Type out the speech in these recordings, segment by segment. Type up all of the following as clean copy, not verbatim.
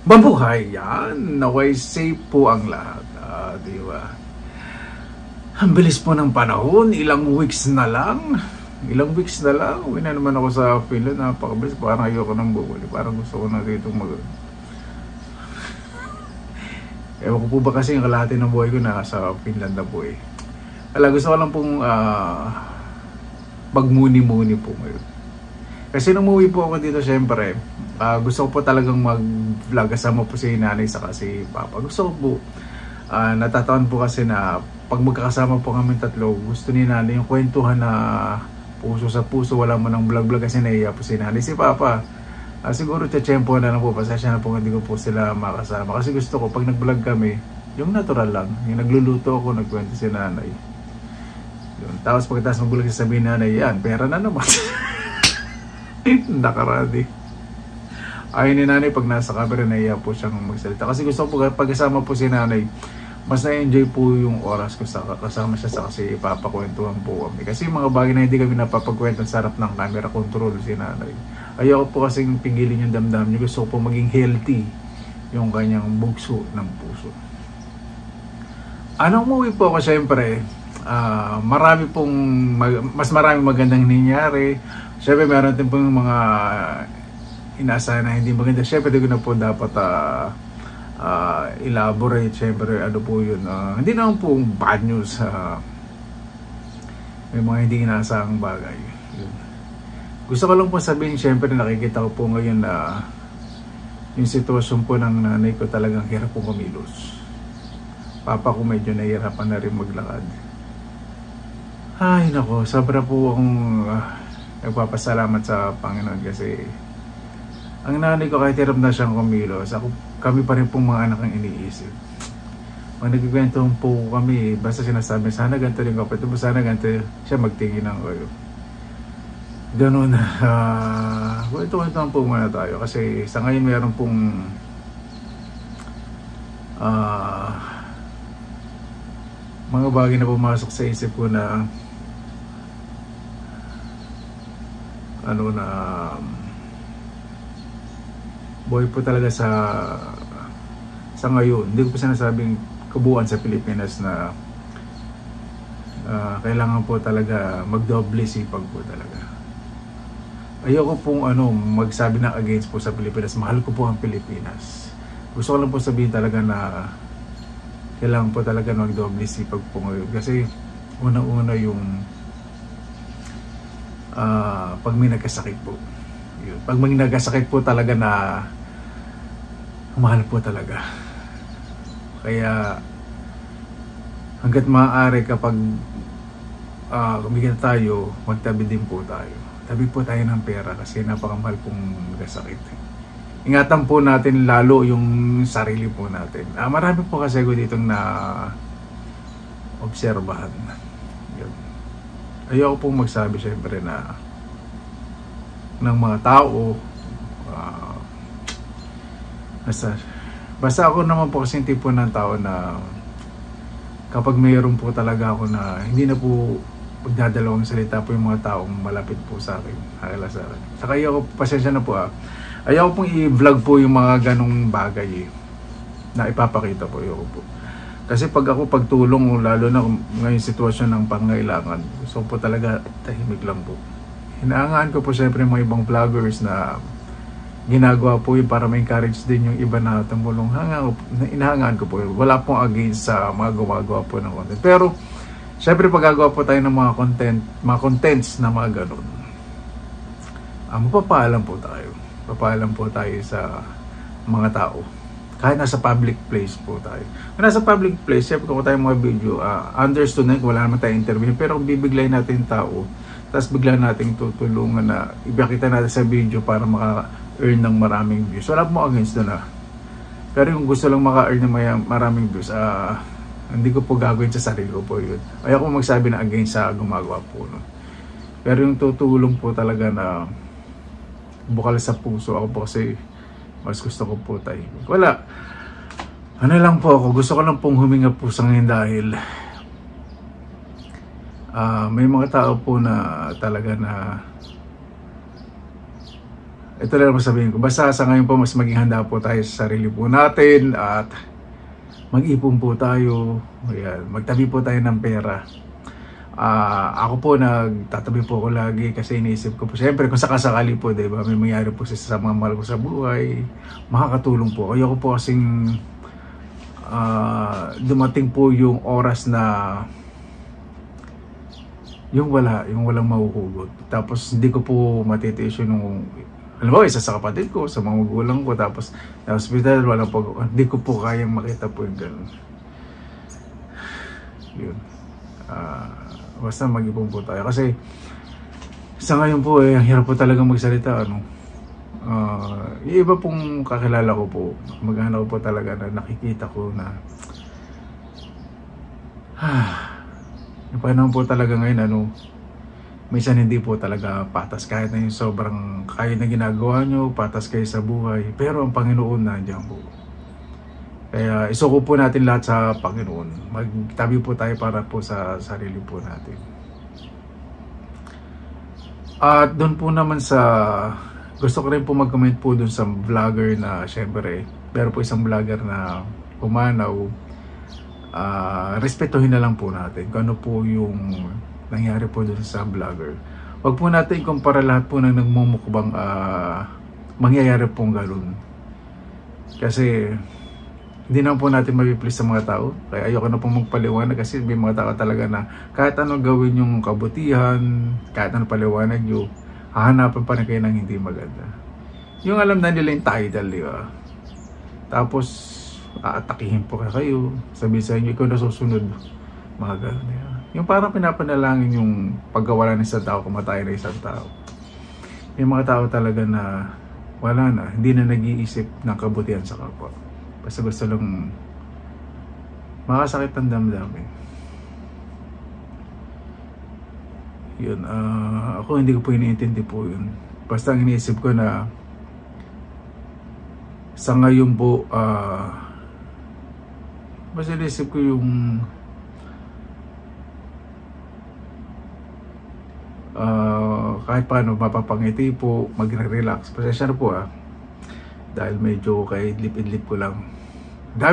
Mabuhay yan. Naway safe po ang lahat. Di ba? Ang bilis po ng panahon. Ilang weeks na lang. Uwi na naman ako sa Finland. Napakabilis. Parang ayoko nang bumuli. Parang gusto ko na dito ewan ko po ba kasi yung kalahati ng buhay ko na sa Finland na po eh. Gusto ko lang pong magmuni-muni po ngayon. Kasi nung umuwi po ako dito, syempre, gusto ko po talagang mag-vlog kasama po si nanay saka si papa. Gusto ko po, natataan po kasi na pag magkakasama po kami tatlo, gusto ni nanay yung kwentuhan na puso sa puso, wala mo ng vlog-vlog kasi naiya po si nanay. Si papa, siguro tiyempo na lang po, pasensya na po hindi ko po sila makasama. Kasi gusto ko, pag nag-vlog kami, yung natural lang, yung nagluluto ako, nagkwento si nanay. Yun. Tapos pagkatapos mag-vlog sabihin nanay, yan, pera na naman. Nakaradi. Ayaw ni nanay pag nasa camera naiya po siyang magsalita. Kasi gusto ko po pagkasama po si nanay, mas na-enjoy po yung oras ko sa kasama siya sa kasi ipapakwentuhan po kami. Kasi yung mga bagay na hindi kami napapagkwento sa harap ng camera, control si nanay. Ayaw po kasing pigilin yung damdam niyo. Gusto ko po maging healthy yung kanyang bugso ng puso. Anong umuwi po ako syempre, mas marami magandang nangyari. Syempre meron din po yung mga inaasahan na hindi maganda. Syempre di ko na po dapat elaborate. Syempre ano po yun, hindi naman po bad news. May mga hindi inaasahang bagay. Yun. Gusto ko lang po sabihin, syempre nakikita ko po ngayon na yung sitwasyon po ng nanay ko talagang hirap po kumilos. Papa ko medyo nahihirapan na rin maglakad. Ay nako, sobra po akong nagpapasalamat sa Panginoon kasi ang nanay ko kahit hirap na siyang kumilos, kami pa rin pong mga anak ang iniisip. Pag nagkikwento po kami, basta sinasabi, sana ganito rin kapatid mo, sana ganito siya magtingin ng oyo. Ganun, kwento po muna tayo kasi sa ngayon mayroon pong mga bagay na pumasok sa isip ko na boy po talaga sa ngayon. Hindi ko po sinasabing kabuuan sa Pilipinas na kailangan po talaga magdoble sipag po talaga. Ayoko pong magsabi ng against po sa Pilipinas. Mahal ko po ang Pilipinas. Gusto ko lang po sabihin talaga na kailangan po talaga magdoble sipag po ngayon. Kasi unang-una yung pag may nagkasakit po. Yun. Pag may nagkasakit po talaga na mahal po talaga. Kaya hanggat maaari kapag kumikita tayo, magtabi din po tayo. Tabi po tayo ng pera kasi napakamahal pong nagkasakit. Ingatan po natin lalo yung sarili po natin. Marami po kasi ako ditong na obserbahan. Yun. Ayoko pong magsabi syempre na ng mga tao basta ako naman po kasi tipo ng tao na kapag mayroon po talaga ako na hindi na po magdadalawang salita po yung mga taong malapit po sa akin, akala sa akin. Saka ayoko, pasensya na po ayoko pong i-vlog po yung mga ganong bagay na ipapakita po, ayoko po. Kasi pag ako pagtulong, lalo na ngayong sitwasyon ng pangailangan, gusto ko po talaga tahimik lang po. Hinahangaan ko po syempre mga ibang vloggers na ginagawa po yun para ma-encourage din yung iba na tumulong. Hinahangaan ko po yun. Wala pong against sa mga gumagawa po ng content. Pero syempre pag gagawa po tayo ng mga contents na mga ganun, mapapaalam po tayo. Papaalam po tayo sa mga tao. Kahit nasa public place po tayo. Kung nasa public place, syempre kung tayo mga video, understood na wala naman tayong interview. Pero kung bibiglay natin tao, tapos bigla nating tutulungan na ibakita natin sa video para maka-earn ng maraming views. Wala po against doon Pero kung gusto lang maka-earn ng maraming views, hindi ko po gagawin sa sarili ko po yun. Ayoko magsabi na against sa gumagawa po. No? Pero yung tutulong po talaga na bukal sa puso, ako po kasi mas gusto ko po tayo. Wala. Ano lang po ako, gusto ko lang pong huminga po sa ngayon dahil may mga tao po na talaga na ito lang naman sabihin ko. Basta sa ngayon po, mas maging handa po tayo sa sarili po natin at mag-ipon po tayo. Ayan, magtabi po tayo ng pera. Ako po nagtatabi po ako lagi kasi iniisip ko po. Siyempre kung sakasakali po, diba, may mangyari po sa mga mahal ko sa buhay, makakatulong po. Ayoko po kasing dumating po yung oras na yung walang mahuhugot. Tapos hindi ko po matitiis yung alam mo, isa sa kapatid ko, sa mga magulang ko, tapos sa hospital, walang hindi ko po kayang makita po yung gano'n. Yun. Basta mag-ipon po tayo. Kasi sa ngayon po, ang hirap po talaga magsalita. Yung iba pong kakilala ko po, mag-ano po talaga na nakikita ko na yung panahon po talaga ngayon, minsan hindi po talaga patas kahit na yung sobrang kaya na ginagawa nyo, patas kayo sa buhay, pero ang Panginoon nandiyan po. Kaya isuko po natin lahat sa Panginoon. Magtabi po tayo para po sa sarili po natin. At doon po naman sa gusto ko rin po mag-comment po doon sa vlogger na syempre pero po isang vlogger na pumanaw. Respetuhin na lang po natin kung ano po yung nangyari po doon sa vlogger. Huwag po natin ikumpara lahat po ng nagmumukbang mangyayari pong gano'n. Kasi hindi naman po natin mapiplease sa mga tao. Kaya ayoko na pong magpaliwanag kasi may mga tao talaga na kahit ano gawin yung kabutihan, kahit ano paliwanag nyo, hahanapan pa na kayo ng hindi maganda. Yung alam na nila yung title, di ba? Tapos aatakihin po kayo, sabihin sa inyo, ikaw na susunod. Mga gano'n. Yung parang pinapanalangin yung pagkawala ng isang tao, kumatay na isang tao. Yung mga tao talaga na wala na, hindi na nag-iisip ng kabutihan sa kapwa. Basta gusto lang makasakit ang damdamin. Yun, ako hindi ko po iniintindi po yun. Basta ang iniisip ko na sa ngayon po, basta iniisip ko yung kahit paano mapapangiti po, magre-relax. Pasensya na po dahil medyo kay idlip-idlip ko lang. Ang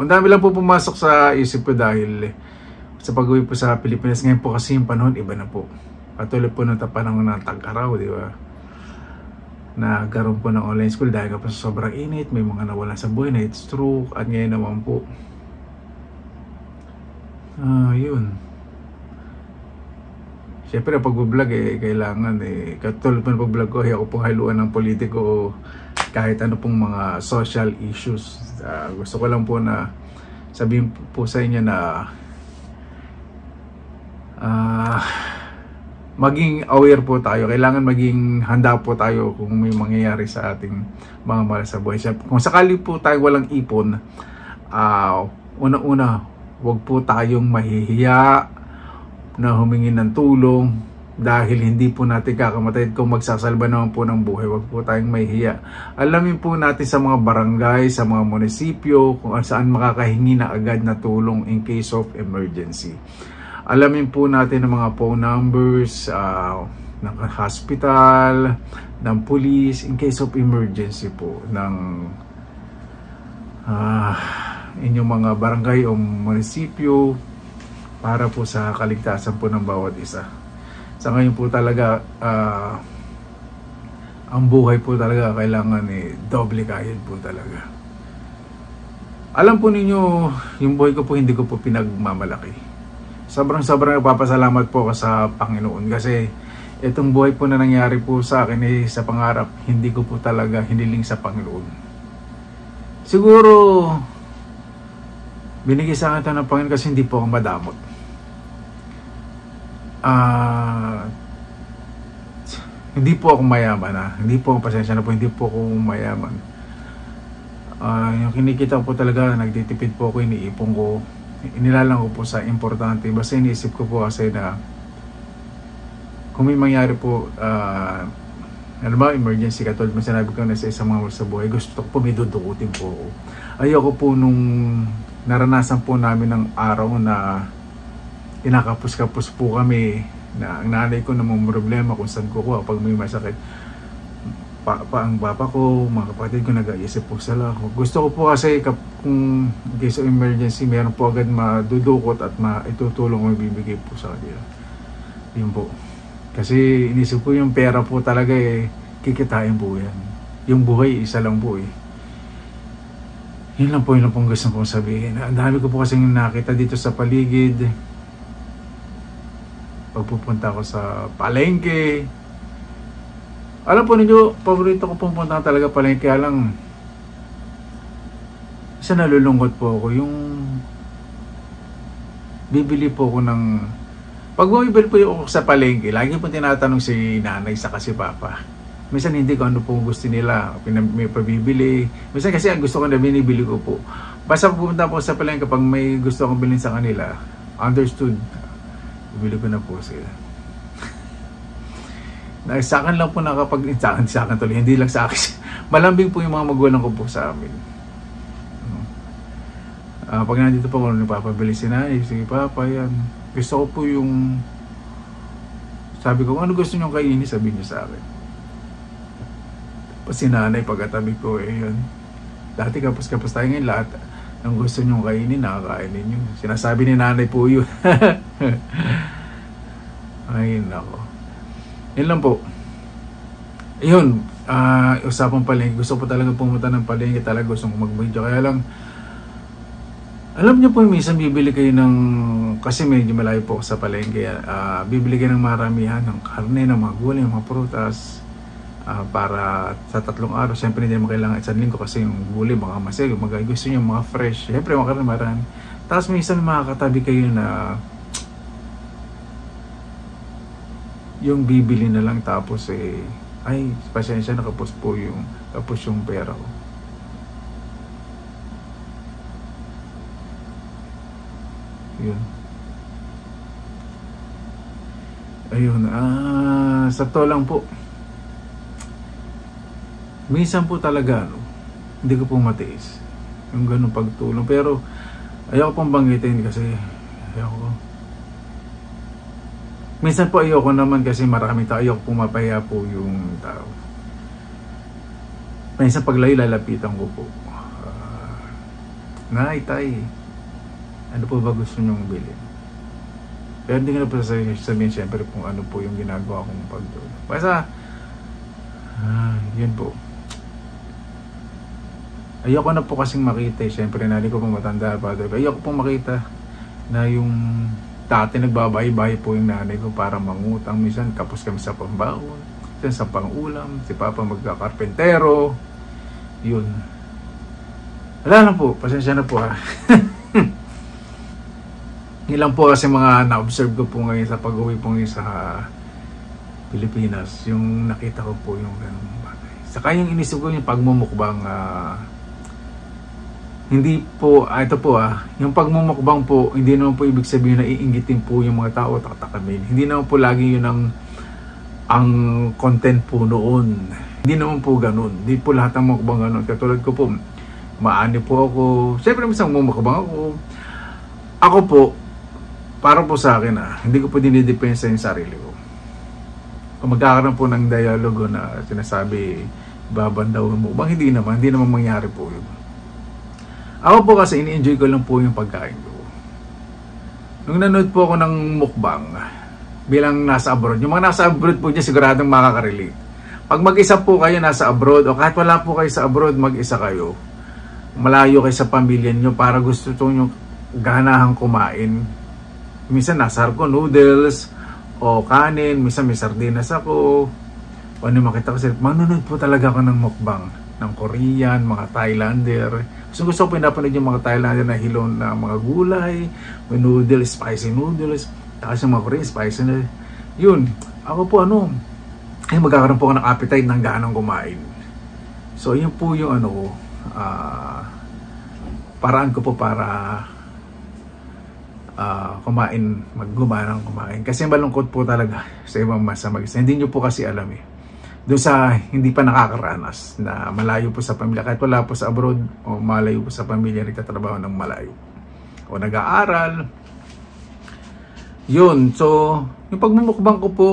dami lang po pumasok sa isip ko dahil sa pag-uwi po sa Pilipinas. Ngayon po kasi yung panahon, iba na po. Patuloy po ng panahon ng tag-araw, di ba? Nagkaroon po ng online school dahil kapag sobrang init, may mga nawalan sa buhay, night stroke, at ngayon naman po. Yun. Siyempre, pag-vlog kailangan katulad po ng pag-vlog ko, ako pong haluan ng politiko kahit ano pong mga social issues. Gusto ko lang po na sabihin po sa inyo na maging aware po tayo. Kailangan maging handa po tayo kung may mangyayari sa ating mga mahal sa buhay. Kung sakali po tayo walang ipon, una-una, huwag po tayong mahihiya na humingi ng tulong dahil hindi po natin kakamatay. Kung magsasalba naman po ng buhay, huwag po tayong mahihiya. Alamin po natin sa mga barangay, sa mga munisipyo, kung saan makakahingi na agad na tulong in case of emergency. Alamin po natin ang mga phone numbers ng hospital, ng police in case of emergency po ng inyong mga barangay o munisipyo para po sa kaligtasan po ng bawat isa. Sa ngayon po talaga ang buhay po talaga kailangan doble kayod po talaga. Alam po ninyo, yung buhay ko po hindi ko po pinagmamalaki. Sobrang nagpapasalamat po ako sa Panginoon kasi itong buhay po na nangyari po sa akin sa pangarap, hindi ko po talaga hiniling sa Panginoon. Siguro binigay sa akin ito ng Panginoon kasi hindi po ako madamot. Hindi po ako mayaman hindi po, pasensya na po, hindi po ako mayaman. Yung kinikita ko po talaga, nagtitipid po ako, iniipon ko, inilalang ko po sa importante. Basta iniisip ko po kasi na kung may mangyari po ano ba, emergency, katulad mo sinabi ko na sa isang mga sa buhay, gusto ko po may dudukutin po ako. Ayoko po nung naranasan po namin ng araw na kinakapos-kapos po kami, na ang nanay ko namang problema kung saan kukuha pag may masakit. ang papa ko, mga kapatid ko, nag-iisip po sila ako. Gusto ko po kasi kung in case of emergency, meron po agad madudukot at maitutulong ko bibigay po sa kanila. Yun po. Kasi inisip ko yung pera po talaga kikitain po yan. Yung buhay, isa lang po Yun lang po gusto kong sabihin. Ang dami ko po kasing nakita dito sa paligid. Pagpupunta ko sa palengke. Alam po ninyo, paborito ko pumunta talaga palengke. Kaya lang, isa nalulungkot po ako. Yung bibili po ako ng... Pag bumibili po ako sa palengke, lagi po tinatanong si nanay sa kasi papa. Minsan hindi ko ano po gusto nila, may pabibili. Minsan kasi ang gusto ko na binibili ko po. Basta pupunta po sa palengke kapag may gusto akong bilhin sa kanila, understood, bibili ko na po sila. Sa akin lang po sa akin tuloy, hindi lang sa akin. Malambing po yung mga magulang ko po sa amin. Pag nandito po ako, napapabili si nanay, sige papa, yan. Gusto ko po yung, sabi ko, ano gusto nyo kainin, sabihin nyo sa akin. Si nanay, pagkatabi ko, yun. Dati kapos tayo ngayon, lahat ng gusto nyo kainin, nakakain ninyo. Sinasabi ni nanay po yun. Ay, nako. Yun lang po. Yun, usapang palengke. Gusto po talaga pumunta ng palengke. Talaga gusto kong mag-video. Kaya lang, alam niyo po, minsan bibili kayo ng, kasi medyo malayo po sa palengke. Bibili kayo ng maramihan, ng karne, ng mga gulay, ng mga prutas. Para sa 3 araw. Siyempre hindi naman kailangan isang linggo kasi yung gulay, mga masig, gusto niyo mga fresh. Siyempre, mga karne marami. Tapos minsan makakatabi kayo na yung bibili na lang tapos ay pasensya na kapos yung pera ko. Yun. Ayun, sa to lang po. Minsan po talaga hindi ko po matiis yung ganung pagtulong, pero ayoko pong banggitin kasi minsan po ayoko naman kasi maraming tao, ayoko pumapaya po yung tao. Minsan pag lalapitan ko po, Nay, tay, ano po ba gusto nyong bilhin? Pero hindi ko na po sabihin siyempre kung ano po yung ginagawa kong pagtulong. Basta, yun po. Ayoko na po kasing makita, siyempre nali ko pong matanda, father. Ayoko pong makita na yung dati nagbabahay-bahay po yung nanay ko para mangutang. Minsan kapos kami sa pambaon, minsan sa pangulam, si papa magkakarpentero. Yun. Wala na po, pasensya na po ha. Ilang po kasi mga na-observe ko po ngayon sa pag-uwi po ngayon sa Pilipinas, yung nakita ko po yung ganung bagay. Saka yung inisip ko yung pagmumukbang, hindi po, ito po yung pagmumukbang po, hindi naman po ibig sabihin na iingitin po yung mga tao, tatakamin. Hindi naman po lagi yun ang content po noon. Hindi naman po ganun. Hindi po lahat ng mukbang ganun. Katulad ko po, maani po ako. Siyempre, misang mumukbang ako. Ako po, para po sa akin hindi ko po dinidepensa yung sarili ko. Kung magkakaroon po ng dialogo na sinasabi, babandaw ng mukbang, hindi naman mangyari po yun. Ako po kasi ini-enjoy ko lang po yung pagkain ko. Nung nanood po ako ng mukbang, bilang nasa abroad, yung mga nasa abroad po dyan siguradong makaka-relate. Pag mag-isa po kayo nasa abroad, o kahit wala po kayo sa abroad, mag-isa kayo, malayo kayo sa pamilya nyo, para gusto nyo ganahang kumain. Minsan nasa ko noodles, o kanin, minsan may sardinas ako, o ano makita ko, manonood po talaga ako ng mukbang, ng Korean, mga Thailander. Gusto ko pinapanood yung mga Thailander na hilon na mga gulay, may noodles, spicy noodles, tapos yung mga Korean, spicy na. Yun, ako po magkakaroon po ako ng appetite ng ganang kumain. So, yun po yung paraan ko po para kumain, maggumanang kumain. Kasi malungkot po talaga sa ibang masa mag-isa. Hindi nyo po kasi alam doon sa hindi pa nakakaranas na malayo po sa pamilya, kahit wala po sa abroad o malayo po sa pamilya, nagtatrabaho ng malayo o nag-aaral. Yun, so yung pagmumukbang ko po,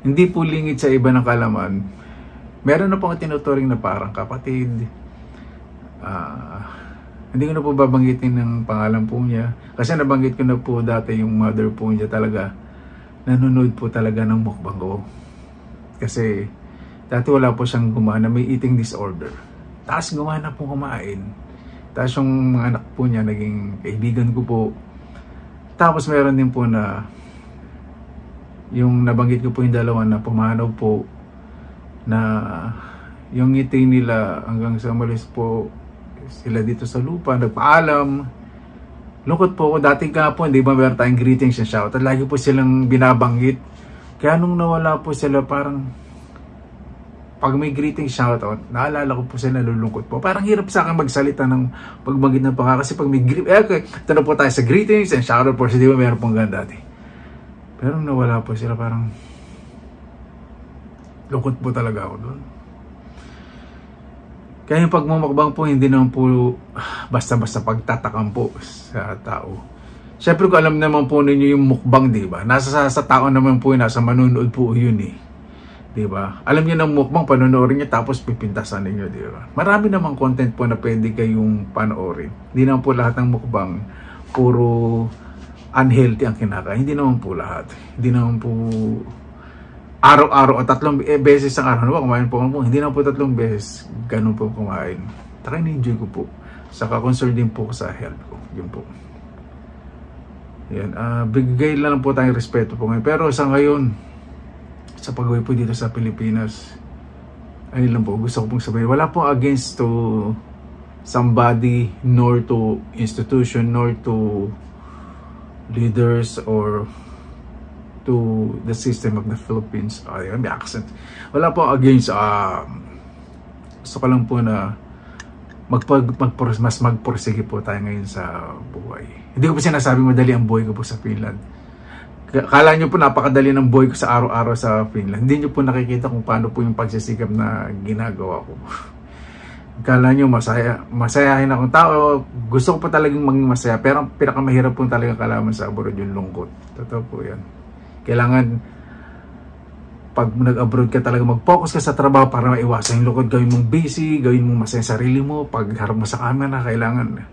hindi po lingid sa iba ng kalaman. Meron na po ang tinuturing na parang kapatid. Hindi ko na po babanggitin ng pangalan po niya. Kasi nabanggit ko na po dati yung mother po niya talaga. Nanonood po talaga ng mukbang ko. Kasi dati wala po siyang gumana, may eating disorder. Tapos gumana po kumain. Tapos yung mga anak po niya naging kaibigan ko po. Tapos meron din po na yung nabanggit ko po yung dalawa na pumanaw po na yung ngiti nila hanggang sa umalis po sila dito sa lupa, nagpaalam. Lungkot po ako. Dati ka po, hindi ba meron tayong greetings and shout? At lagi po silang binabanggit. Kaya nung nawala po sila, parang pag may greeting shoutout, naalala ko po sila, nalulungkot po. Parang hirap sa akin magsalita ng pagbanggit ng pangalan. Kasi pag may okay, tanong po tayo sa greetings and shoutout po. Kasi di ba meron pong ganda dati. Pero nawala po sila, parang lungkot po talaga ako doon. Kaya yung pagmumukbang po, hindi naman po basta-basta pagtatakam po sa tao. Siyempre ko alam naman po ninyo yung mukbang, di ba? Nasa sa tao naman po yun, nasa manunood po yun eh. Diba? Alam niyo ng mukbang, panonoorin niyo tapos pipintasan niyo, diba? Marami namang content po na pwede kayong panoorin. Hindi naman po lahat ng mukbang puro unhealthy ang kinakain. Hindi naman po lahat. Hindi naman po araw-araw o 3 beses ang araw. Kumain po. Hindi naman po 3 beses. Ganun po kumain. Taka na-enjoy ko po. Saka concern din po sa health ko. Yun po. Yan. Bigay lang po tayong respeto po ngayon. Pero sa ngayon, sa pag-uwi po dito sa Pilipinas, ayun lang po, gusto ko pong sabihin, wala pong against to somebody, nor to institution, nor to leaders, or to the system of the Philippines. May accent. Wala pong against, gusto ko lang po na mas magpursige po tayo ngayon sa buhay. Hindi ko po sinasabing madali ang buhay ko po sa Finland. Kala nyo po napakadali ng buhay ko sa araw-araw sa Finland. Hindi nyo po nakikita kung paano po yung pagsisikap na ginagawa ko. Kala nyo masayahin akong tao. Gusto ko po talagang maging masaya. Pero ang pinakamahirap po talagang kalaman sa abroad yung lungkot. Totoo po yan. Kailangan pag nag-abroad ka talaga mag-focus ka sa trabaho para maiwasan yung lungkot. Gawin mong busy, gawin mong masaya sarili mo. Pag harap mo sa camera, kailangan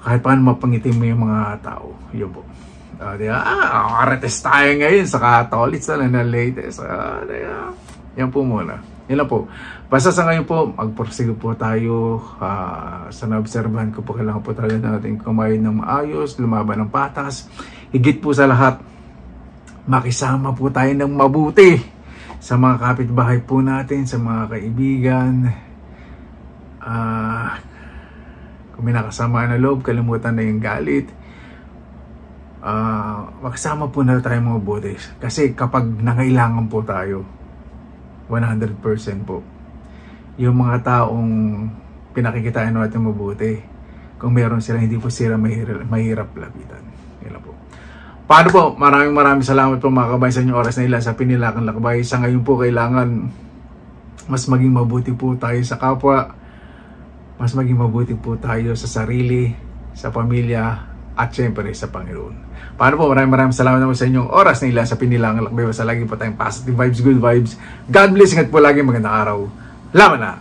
kahit paano mapangitin mo yung mga tao. Yun po. Arates tayo ngayon sa Catholics na latest. Yan po muna. Yan lang po. Basta sa ngayon po, magpursige po tayo. Sa naobserbahan ko po, kailangan po talaga natin kumain ng maayos, lumaban ng patas. Higit po sa lahat, makisama po tayo ng mabuti sa mga kapitbahay po natin, sa mga kaibigan. Kung may nakasama na loob, kalimutan na yung galit. Makasama po na tayo mga mabuti. Kasi kapag nangailangan po tayo, 100% po, yung mga taong pinakikitaan natin mabuti, kung meron sila, hindi po sila mahirap lapitan. Yan lang po. Paano po? Maraming salamat po mga kabayan sa inyong oras na ilan sa Pinilakang Lakbay. Sa ngayon po, kailangan mas maging mabuti po tayo sa kapwa, mas maging mabuti po tayo sa sarili, sa pamilya, at syempre sa Panginoon. Paano po? Maraming salamat naman sa inyong oras na ilan sa Pinilangang Lakbay. Basta lagi po tayong positive vibes, good vibes. God bless. Ingat po lagi. Magandang araw. Laban na!